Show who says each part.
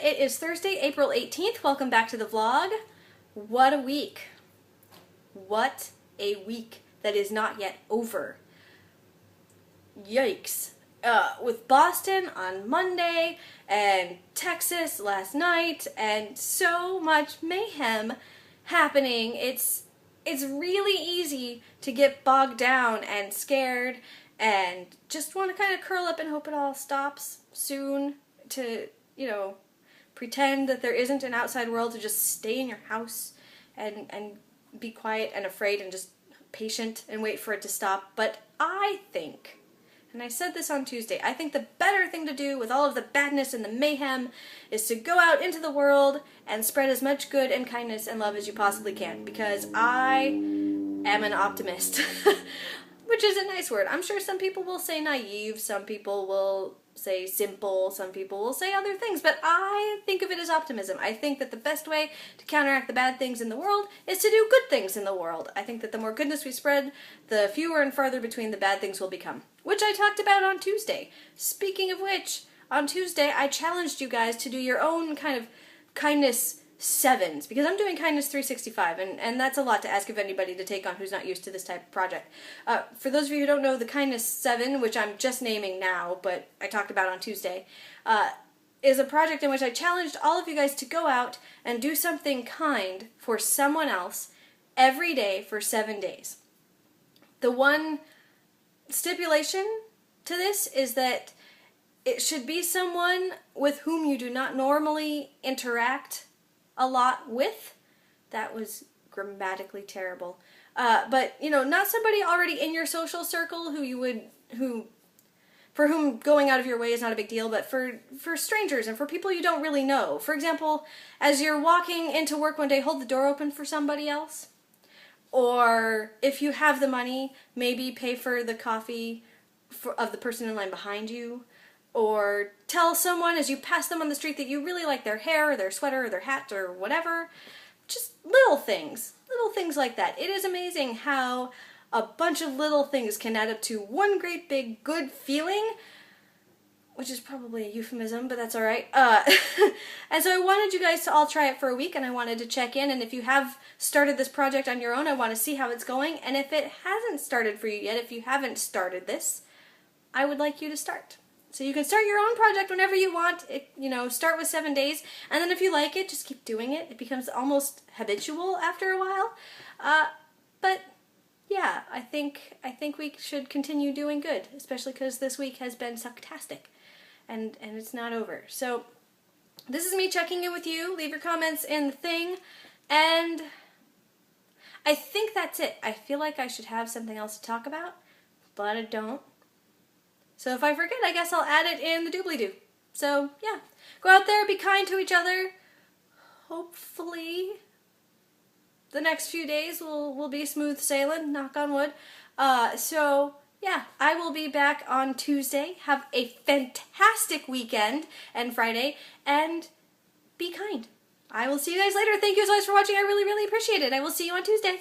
Speaker 1: It is Thursday, April 18th. Welcome back to the vlog. What a week. What a week that is not yet over. Yikes. With Boston on Monday and Texas last night and so much mayhem happening. It's really easy to get bogged down and scared and just want to kind of curl up and hope it all stops soon, to, pretend that there isn't an outside world, to just stay in your house and be quiet and afraid and just patient and wait for it to stop. But I think, and I said this on Tuesday, I think the better thing to do with all of the badness and the mayhem is to go out into the world and spread as much good and kindness and love as you possibly can, because I am an optimist. Which is a nice word. I'm sure some people will say naive, some people will say simple, some people will say other things, but I think of it as optimism. I think that the best way to counteract the bad things in the world is to do good things in the world. I think that the more goodness we spread, the fewer and farther between the bad things will become, which I talked about on Tuesday. Speaking of which, on Tuesday I challenged you guys to do your own kind of kindness sevens, because I'm doing Kindness 365, and that's a lot to ask of anybody to take on who's not used to this type of project. For those of you who don't know, the Kindness 7, which I'm just naming now, but I talked about on Tuesday, is a project in which I challenged all of you guys to go out and do something kind for someone else every day for 7 days. The one stipulation to this is that it should be someone with whom you do not normally interact a lot with. That was grammatically terrible. But, not somebody already in your social circle for whom going out of your way is not a big deal, but for strangers and for people you don't really know. For example, as you're walking into work one day, hold the door open for somebody else. Or if you have the money, maybe pay for the coffee of the person in line behind you. Or tell someone as you pass them on the street that you really like their hair or their sweater or their hat or whatever. Just little things like that. It is amazing how a bunch of little things can add up to one great big good feeling, which is probably a euphemism, but that's alright. And so I wanted you guys to all try it for a week, and I wanted to check in, and if you have started this project on your own, I want to see how it's going, and if it hasn't started for you yet, if you haven't started this, I would like you to start. So you can start your own project whenever you want. Start with 7 days, and then if you like it, just keep doing it. It becomes almost habitual after a while. But yeah, I think we should continue doing good, especially because this week has been sucktastic, and it's not over. So this is me checking in with you. Leave your comments in the thing, and I think that's it. I feel like I should have something else to talk about, but I don't. So if I forget, I guess I'll add it in the doobly-doo. So, yeah. Go out there, be kind to each other. Hopefully the next few days will be smooth sailing, knock on wood. So, yeah, I will be back on Tuesday. Have a fantastic weekend and Friday, and be kind. I will see you guys later. Thank you as always for watching. I really, really appreciate it. I will see you on Tuesday.